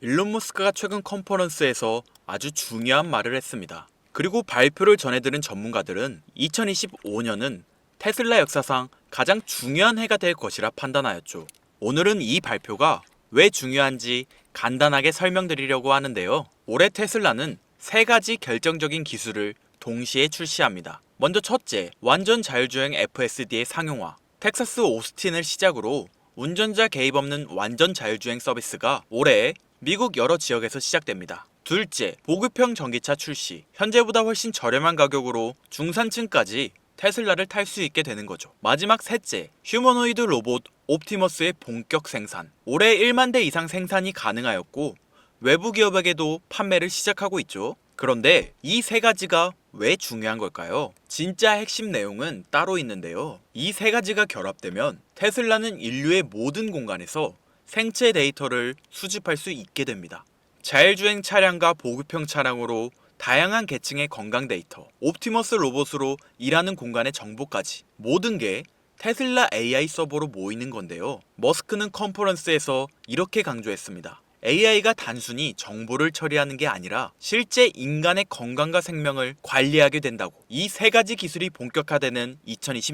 일론 머스크가 최근 컨퍼런스에서 아주 중요한 말을 했습니다. 그리고 발표를 전해들은 전문가들은 2025년은 테슬라 역사상 가장 중요한 해가 될 것이라 판단하였죠. 오늘은 이 발표가 왜 중요한지 간단하게 설명드리려고 하는데요. 올해 테슬라는 세 가지 결정적인 기술을 동시에 출시합니다. 먼저 첫째, 완전 자율주행 FSD의 상용화. 텍사스 오스틴을 시작으로 운전자 개입 없는 완전 자율주행 서비스가 올해 미국 여러 지역에서 시작됩니다. 둘째, 보급형 전기차 출시. 현재보다 훨씬 저렴한 가격으로 중산층까지 테슬라를 탈 수 있게 되는 거죠. 마지막 셋째, 휴머노이드 로봇 옵티머스의 본격 생산. 올해 1만 대 이상 생산이 가능하였고 외부 기업에게도 판매를 시작하고 있죠. 그런데 이 세 가지가 왜 중요한 걸까요? 진짜 핵심 내용은 따로 있는데요. 이 세 가지가 결합되면 테슬라는 인류의 모든 공간에서 생체 데이터를 수집할 수 있게 됩니다. 자율주행 차량과 보급형 차량으로 다양한 계층의 건강 데이터, 옵티머스 로봇으로 일하는 공간의 정보까지 모든 게 테슬라 AI 서버로 모이는 건데요. 머스크는 컨퍼런스에서 이렇게 강조했습니다. AI가 단순히 정보를 처리하는 게 아니라 실제 인간의 건강과 생명을 관리하게 된다고. 이 세 가지 기술이 본격화되는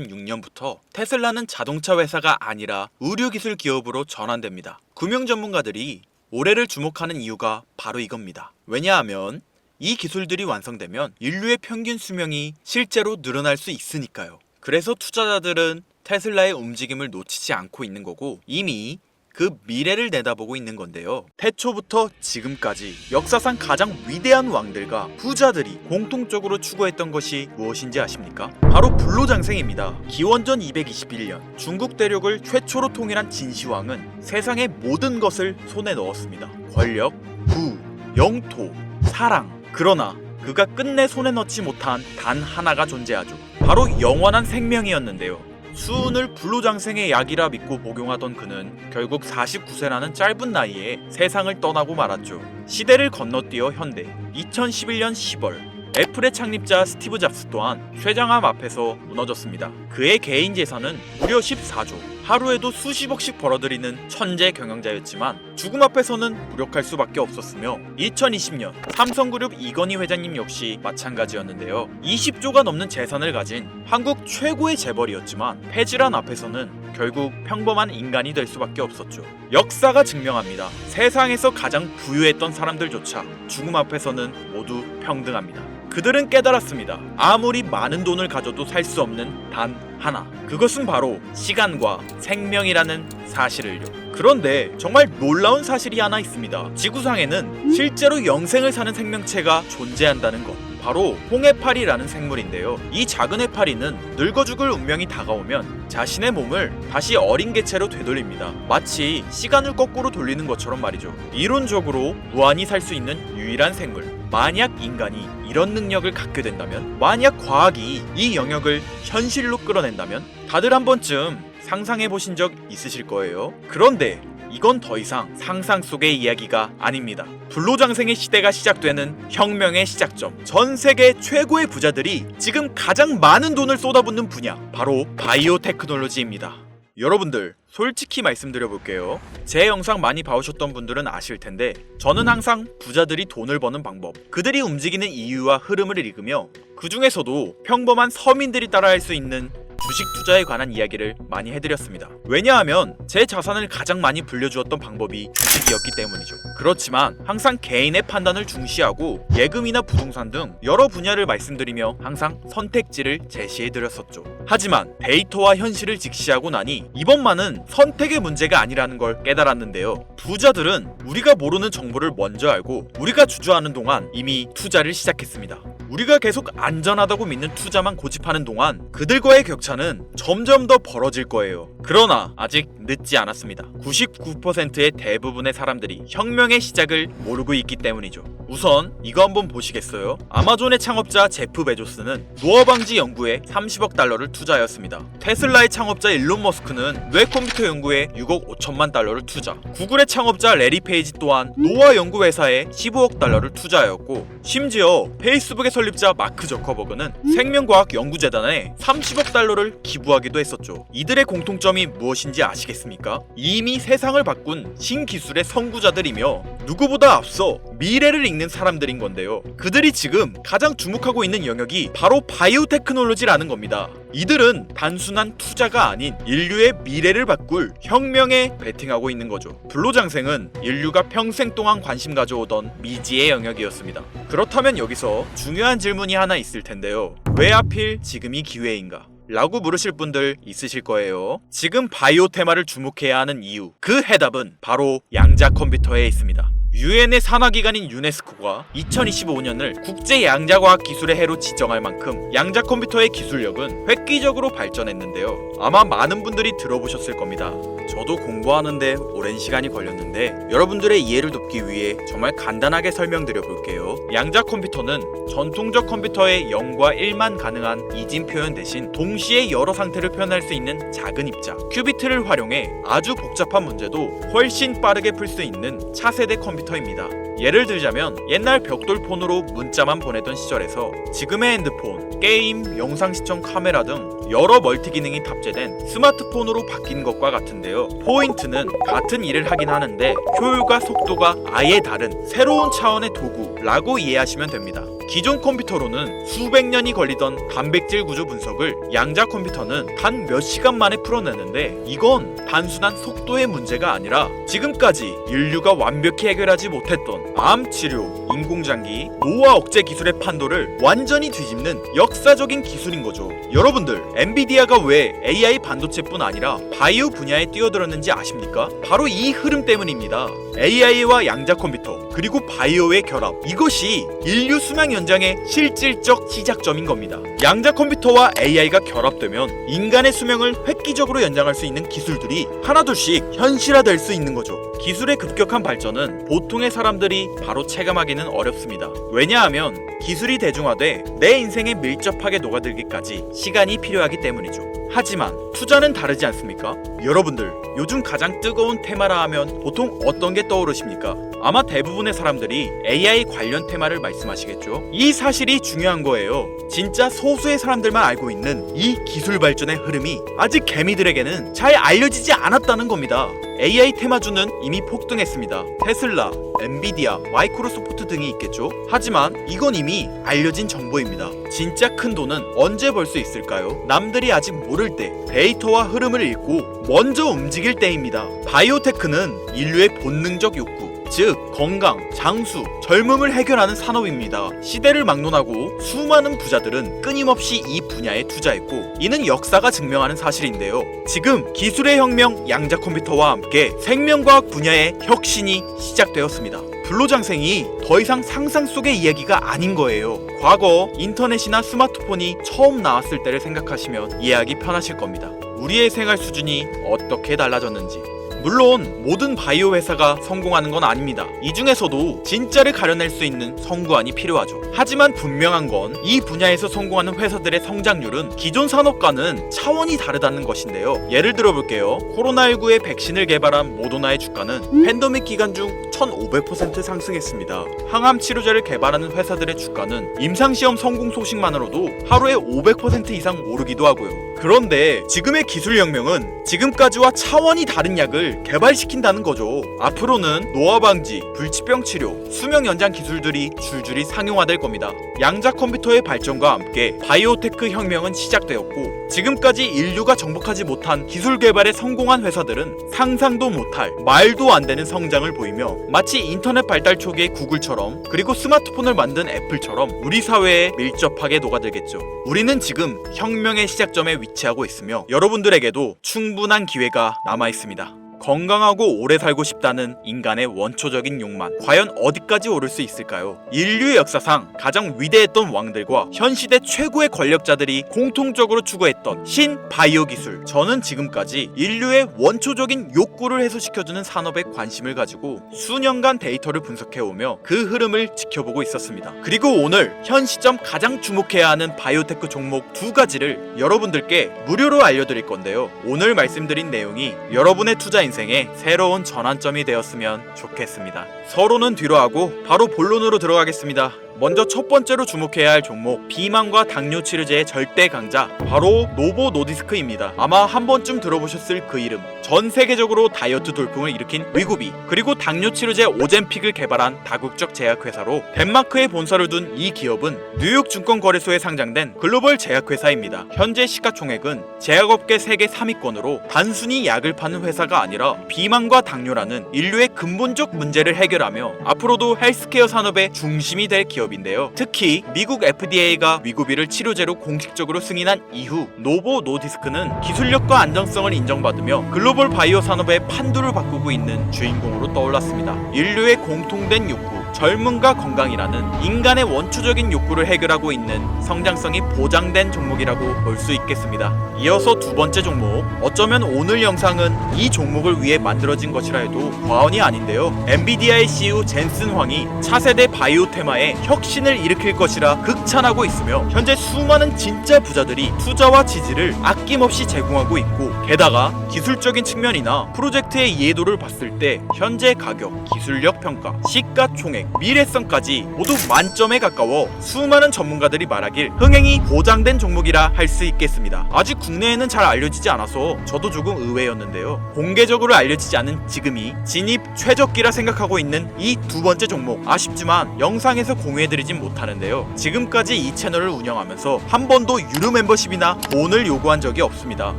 2026년부터 테슬라는 자동차 회사가 아니라 의료기술 기업으로 전환됩니다. 금융 전문가들이 올해를 주목하는 이유가 바로 이겁니다. 왜냐하면 이 기술들이 완성되면 인류의 평균 수명이 실제로 늘어날 수 있으니까요. 그래서 투자자들은 테슬라의 움직임을 놓치지 않고 있는 거고 이미 그 미래를 내다보고 있는 건데요. 태초부터 지금까지 역사상 가장 위대한 왕들과 부자들이 공통적으로 추구했던 것이 무엇인지 아십니까? 바로 불로장생입니다. 기원전 221년 중국 대륙을 최초로 통일한 진시황은 세상의 모든 것을 손에 넣었습니다. 권력, 부, 영토, 사랑. 그러나 그가 끝내 손에 넣지 못한 단 하나가 존재하죠. 바로 영원한 생명이었는데요. 수은을 불로장생의 약이라 믿고 복용하던 그는 결국 49세라는 짧은 나이에 세상을 떠나고 말았죠. 시대를 건너뛰어 현대 2011년 10월 애플의 창립자 스티브 잡스 또한 쇠장암 앞에서 무너졌습니다. 그의 개인 재산은 무려 14조, 하루에도 수십억씩 벌어들이는 천재 경영자였지만 죽음 앞에서는 무력할 수밖에 없었으며 2020년 삼성그룹 이건희 회장님 역시 마찬가지였는데요. 20조가 넘는 재산을 가진 한국 최고의 재벌이었지만 폐질환 앞에서는 결국 평범한 인간이 될 수밖에 없었죠. 역사가 증명합니다. 세상에서 가장 부유했던 사람들조차 죽음 앞에서는 모두 평등합니다. 그들은 깨달았습니다. 아무리 많은 돈을 가져도 살 수 없는 단 하나. 그것은 바로 시간과 생명이라는 사실을요. 그런데 정말 놀라운 사실이 하나 있습니다. 지구상에는 실제로 영생을 사는 생명체가 존재한다는 것. 바로 홍해파리라는 생물인데요. 이 작은 해파리는 늙어 죽을 운명이 다가오면 자신의 몸을 다시 어린 개체로 되돌립니다. 마치 시간을 거꾸로 돌리는 것처럼 말이죠. 이론적으로 무한히 살 수 있는 유일한 생물. 만약 인간이 이런 능력을 갖게 된다면, 만약 과학이 이 영역을 현실로 끌어낸다면 다들 한 번쯤 상상해 보신 적 있으실 거예요. 그런데 이건 더 이상 상상 속의 이야기가 아닙니다. 불로장생의 시대가 시작되는 혁명의 시작점. 전 세계 최고의 부자들이 지금 가장 많은 돈을 쏟아붓는 분야, 바로 바이오 테크놀로지입니다. 여러분들 솔직히 말씀드려볼게요. 제 영상 많이 봐오셨던 분들은 아실 텐데 저는 항상 부자들이 돈을 버는 방법, 그들이 움직이는 이유와 흐름을 읽으며 그 중에서도 평범한 서민들이 따라할 수 있는 주식 투자에 관한 이야기를 많이 해드렸습니다. 왜냐하면 제 자산을 가장 많이 불려주었던 방법이 주식이었기 때문이죠. 그렇지만 항상 개인의 판단을 중시하고 예금이나 부동산 등 여러 분야를 말씀드리며 항상 선택지를 제시해드렸었죠. 하지만 데이터와 현실을 직시하고 나니 이번만은 선택의 문제가 아니라는 걸 깨달았는데요. 부자들은 우리가 모르는 정보를 먼저 알고 우리가 주저하는 동안 이미 투자를 시작했습니다. 우리가 계속 안전하다고 믿는 투자만 고집하는 동안 그들과의 격차는 점점 더 벌어질 거예요. 그러나 아직 늦지 않았습니다. 99%의 대부분의 사람들이 혁명의 시작을 모르고 있기 때문이죠. 우선 이거 한번 보시겠어요? 아마존의 창업자 제프 베조스는 노화 방지 연구에 30억 달러를 투자하였습니다. 테슬라의 창업자 일론 머스크는 뇌 컴퓨터 연구에 6억 5천만 달러를 투자. 구글의 창업자 레리 페이지 또한 노화 연구 회사에 15억 달러를 투자하였고, 심지어 페이스북의 설립자 마크 저커버그는 생명과학 연구재단에 30억 달러를 기부하기도 했었죠. 이들의 공통점이 무엇인지 아시겠습니까? 있습니까? 이미 세상을 바꾼 신기술의 선구자들이며 누구보다 앞서 미래를 읽는 사람들인 건데요. 그들이 지금 가장 주목하고 있는 영역이 바로 바이오테크놀로지라는 겁니다. 이들은 단순한 투자가 아닌 인류의 미래를 바꿀 혁명에 베팅하고 있는 거죠. 불로장생은 인류가 평생 동안 관심 가져오던 미지의 영역이었습니다. 그렇다면 여기서 중요한 질문이 하나 있을 텐데요. 왜 하필 지금이 기회인가? 라고 물으실 분들 있으실 거예요. 지금 바이오 테마를 주목해야 하는 이유, 그 해답은 바로 양자 컴퓨터에 있습니다. 유엔의 산하기관인 유네스코가 2025년을 국제 양자과학 기술의 해로 지정할 만큼 양자 컴퓨터의 기술력은 획기적으로 발전했는데요. 아마 많은 분들이 들어보셨을 겁니다. 저도 공부하는데 오랜 시간이 걸렸는데 여러분들의 이해를 돕기 위해 정말 간단하게 설명드려 볼게요. 양자 컴퓨터는 전통적 컴퓨터의 0과 1만 가능한 이진 표현 대신 동시에 여러 상태를 표현할 수 있는 작은 입자 큐비트를 활용해 아주 복잡한 문제도 훨씬 빠르게 풀 수 있는 차세대 컴퓨터입니다. 예를 들자면 옛날 벽돌폰으로 문자만 보내던 시절에서 지금의 핸드폰, 게임, 영상 시청 카메라 등 여러 멀티 기능이 탑재된 스마트폰으로 바뀐 것과 같은데요. 포인트는 같은 일을 하긴 하는데 효율과 속도가 아예 다른 새로운 차원의 도구라고 이해하시면 됩니다. 기존 컴퓨터로는 수백 년이 걸리던 단백질 구조 분석을 양자 컴퓨터는 단 몇 시간 만에 풀어내는데 이건 단순한 속도의 문제가 아니라 지금까지 인류가 완벽히 해결하지 못했던 암 치료, 인공장기, 노화 억제 기술의 판도를 완전히 뒤집는 역사적인 기술인 거죠. 여러분들, 엔비디아가 왜 AI 반도체뿐 아니라 바이오 분야에 뛰어들었는지 아십니까? 바로 이 흐름 때문입니다. AI와 양자 컴퓨터 그리고 바이오의 결합, 이것이 인류 수명 연장의 실질적 시작점인 겁니다. 양자 컴퓨터와 AI가 결합되면 인간의 수명을 획기적으로 연장할 수 있는 기술들이 하나둘씩 현실화될 수 있는 거죠. 기술의 급격한 발전은 보통의 사람들이 바로 체감하기는 어렵습니다. 왜냐하면 기술이 대중화돼 내 인생에 밀접하게 녹아들기까지 시간이 필요하기 때문이죠. 하지만 투자는 다르지 않습니까? 여러분들, 요즘 가장 뜨거운 테마라 하면 보통 어떤 게 떠오르십니까? 아마 대부분의 사람들이 AI 관련 테마를 말씀하시겠죠? 이 사실이 중요한 거예요. 진짜 소수의 사람들만 알고 있는 이 기술 발전의 흐름이 아직 개미들에게는 잘 알려지지 않았다는 겁니다. AI 테마주는 이미 폭등했습니다. 테슬라, 엔비디아, 마이크로소프트 등이 있겠죠? 하지만 이건 이미 알려진 정보입니다. 진짜 큰 돈은 언제 벌 수 있을까요? 남들이 아직 모를 때 데이터와 흐름을 읽고 먼저 움직일 때입니다. 바이오테크는 인류의 본능적 욕구, 즉 건강, 장수, 젊음을 해결하는 산업입니다. 시대를 막론하고 수많은 부자들은 끊임없이 이 분야에 투자했고 이는 역사가 증명하는 사실인데요. 지금 기술의 혁명 양자 컴퓨터와 함께 생명과학 분야의 혁신이 시작되었습니다. 불로장생이 더 이상 상상 속의 이야기가 아닌 거예요. 과거 인터넷이나 스마트폰이 처음 나왔을 때를 생각하시면 이해하기 편하실 겁니다. 우리의 생활 수준이 어떻게 달라졌는지. 물론 모든 바이오 회사가 성공하는 건 아닙니다. 이 중에서도 진짜를 가려낼 수 있는 선구안이 필요하죠. 하지만 분명한 건 이 분야에서 성공하는 회사들의 성장률은 기존 산업과는 차원이 다르다는 것인데요. 예를 들어볼게요. 코로나19의 백신을 개발한 모더나의 주가는 팬데믹 기간 중 1500% 상승했습니다. 항암 치료제를 개발하는 회사들의 주가는 임상시험 성공 소식만으로도 하루에 500% 이상 오르기도 하고요. 그런데 지금의 기술혁명은 지금까지와 차원이 다른 약을 개발시킨다는 거죠. 앞으로는 노화 방지, 불치병 치료, 수명 연장 기술들이 줄줄이 상용화될 겁니다. 양자 컴퓨터의 발전과 함께 바이오테크 혁명은 시작되었고 지금까지 인류가 정복하지 못한 기술 개발에 성공한 회사들은 상상도 못할 말도 안 되는 성장을 보이며 마치 인터넷 발달 초기의 구글처럼 그리고 스마트폰을 만든 애플처럼 우리 사회에 밀접하게 녹아들겠죠. 우리는 지금 혁명의 시작점에 위치하고 있으며 여러분들에게도 충분한 기회가 남아 있습니다. 건강하고 오래 살고 싶다는 인간의 원초적인 욕망, 과연 어디까지 오를 수 있을까요? 인류의 역사상 가장 위대했던 왕들과 현 시대 최고의 권력자들이 공통적으로 추구했던 신바이오 기술. 저는 지금까지 인류의 원초적인 욕구를 해소시켜주는 산업에 관심을 가지고 수년간 데이터를 분석해오며 그 흐름을 지켜보고 있었습니다. 그리고 오늘 현 시점 가장 주목해야 하는 바이오테크 종목 두 가지를 여러분들께 무료로 알려드릴 건데요. 오늘 말씀드린 내용이 여러분의 투자 인생의 새로운 전환점이 되었으면 좋겠습니다. 서로는 뒤로 하고 바로 본론으로 들어가겠습니다. 먼저 첫 번째로 주목해야 할 종목, 비만과 당뇨 치료제의 절대 강자, 바로 노보 노디스크입니다. 아마 한 번쯤 들어보셨을 그 이름. 전 세계적으로 다이어트 돌풍을 일으킨 위고비, 그리고 당뇨 치료제 오젬픽을 개발한 다국적 제약회사로 덴마크에 본사를 둔 이 기업은 뉴욕 증권거래소에 상장된 글로벌 제약회사입니다. 현재 시가총액은 제약업계 세계 3위권으로 단순히 약을 파는 회사가 아니라 비만과 당뇨라는 인류의 근본적 문제를 해결하며 앞으로도 헬스케어 산업의 중심이 될 기업인데요. 특히 미국 FDA가 위고비를 치료제로 공식적으로 승인한 이후 노보 노디스크는 기술력과 안정성을 인정받으며 글로벌 바이오 산업의 판도를 바꾸고 있는 주인공으로 떠올랐습니다. 인류의 공통된 욕구, 젊음과 건강이라는 인간의 원초적인 욕구를 해결하고 있는 성장성이 보장된 종목이라고 볼 수 있겠습니다. 이어서 두 번째 종목, 어쩌면 오늘 영상은 이 종목을 위해 만들어진 것이라 해도 과언이 아닌데요. 엔비디아의 CEO 젠슨 황이 차세대 바이오 테마에 혁신을 일으킬 것이라 극찬하고 있으며 현재 수많은 진짜 부자들이 투자와 지지를 아낌없이 제공하고 있고, 게다가 기술적인 측면이나 프로젝트의 이해도를 봤을 때 현재 가격, 기술력 평가, 시가총액, 미래성까지 모두 만점에 가까워 수많은 전문가들이 말하길 흥행이 보장된 종목이라 할 수 있겠습니다. 아직 국내에는 잘 알려지지 않아서 저도 조금 의외였는데요. 공개적으로 알려지지 않은 지금이 진입 최적기라 생각하고 있는 이 두 번째 종목, 아쉽지만 영상에서 공유해드리진 못하는데요. 지금까지 이 채널을 운영하면서 한 번도 유료 멤버십이나 돈을 요구한 적이 없습니다.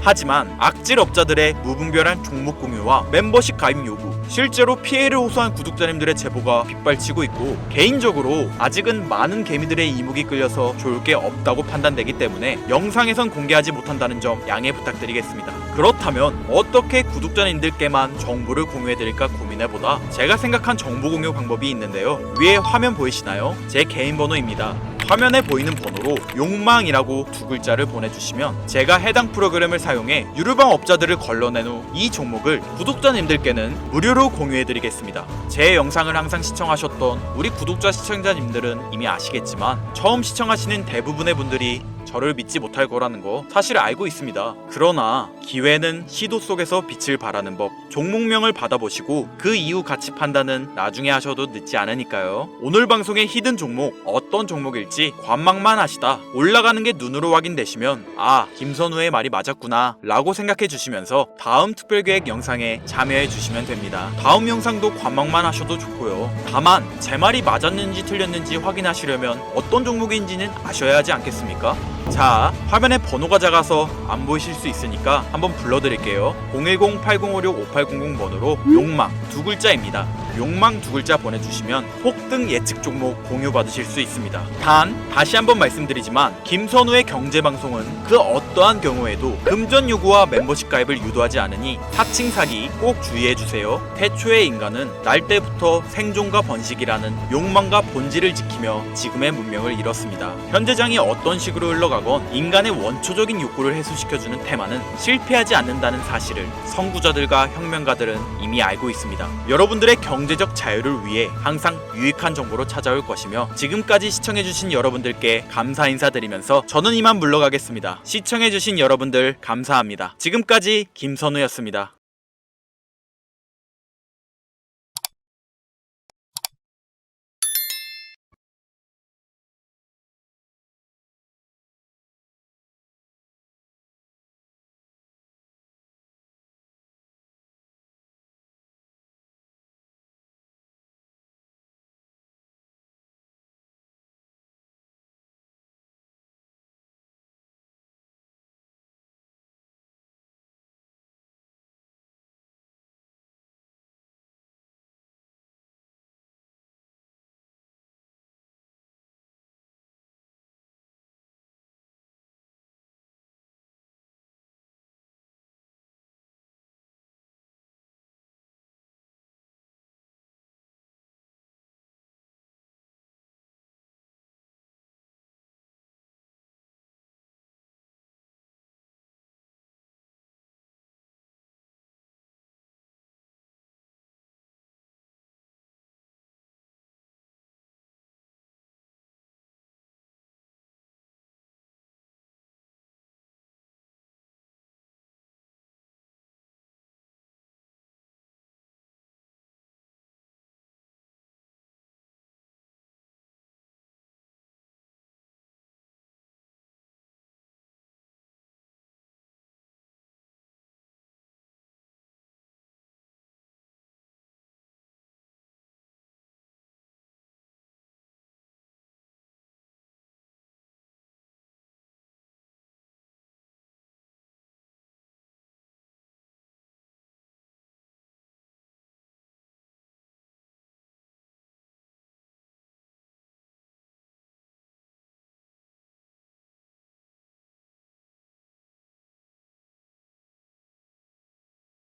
하지만 악질 업자들의 무분별한 종목 공유와 멤버십 가입 요구, 실제로 피해를 호소한 구독자님들의 제보가 빗발치고 있고, 개인적으로 아직은 많은 개미들의 이목이 끌려서 좋을 게 없다고 판단되기 때문에 영상에선 공개하지 못한다는 점 양해 부탁드리겠습니다. 그렇다면 어떻게 구독자님들께만 정보를 공유해드릴까 고민해보다 제가 생각한 정보 공유 방법이 있는데요. 위에 화면 보이시나요? 제 개인 번호입니다. 화면에 보이는 번호로 욕망이라고 두 글자를 보내주시면 제가 해당 프로그램을 사용해 유료방 업자들을 걸러낸 후 이 종목을 구독자님들께는 무료로 공유해드리겠습니다. 제 영상을 항상 시청하셨던 우리 구독자 시청자님들은 이미 아시겠지만 처음 시청하시는 대부분의 분들이 저를 믿지 못할 거라는 거 사실 알고 있습니다. 그러나 기회는 시도 속에서 빛을 발하는 법, 종목명을 받아보시고 그 이후 가치 판단은 나중에 하셔도 늦지 않으니까요. 오늘 방송의 히든 종목, 어떤 종목일지 관망만 하시다 올라가는 게 눈으로 확인되시면 아, 김선우의 말이 맞았구나 라고 생각해 주시면서 다음 특별계획 영상에 참여해 주시면 됩니다. 다음 영상도 관망만 하셔도 좋고요. 다만 제 말이 맞았는지 틀렸는지 확인하시려면 어떤 종목인지는 아셔야 하지 않겠습니까? 자, 화면에 번호가 작아서 안 보이실 수 있으니까 한번 불러드릴게요. 010-8056-5800 번호로 욕망 두 글자입니다. 욕망 두 글자 보내주시면 폭등 예측 종목 공유 받으실 수 있습니다. 단 다시 한번 말씀드리지만 김선우의 경제방송은 그 어떠한 경우에도 금전 요구와 멤버십 가입을 유도하지 않으니 사칭 사기 꼭 주의해주세요. 태초의 인간은 날 때부터 생존과 번식이라는 욕망과 본질을 지키며 지금의 문명을 이뤘습니다. 현재장이 어떤 식으로 흘러가건 인간의 원초적인 욕구를 해소시켜주는 테마는 실패하지 않는다는 사실을 선구자들과 혁명가들은 이미 알고 있습니다. 여러분들의 경제적 자유를 위해 항상 유익한 정보로 찾아올 것이며, 지금까지 시청해주신 여러분들께 감사 인사드리면서 저는 이만 물러가겠습니다. 시청해주신 여러분들 감사합니다. 지금까지 김선우였습니다.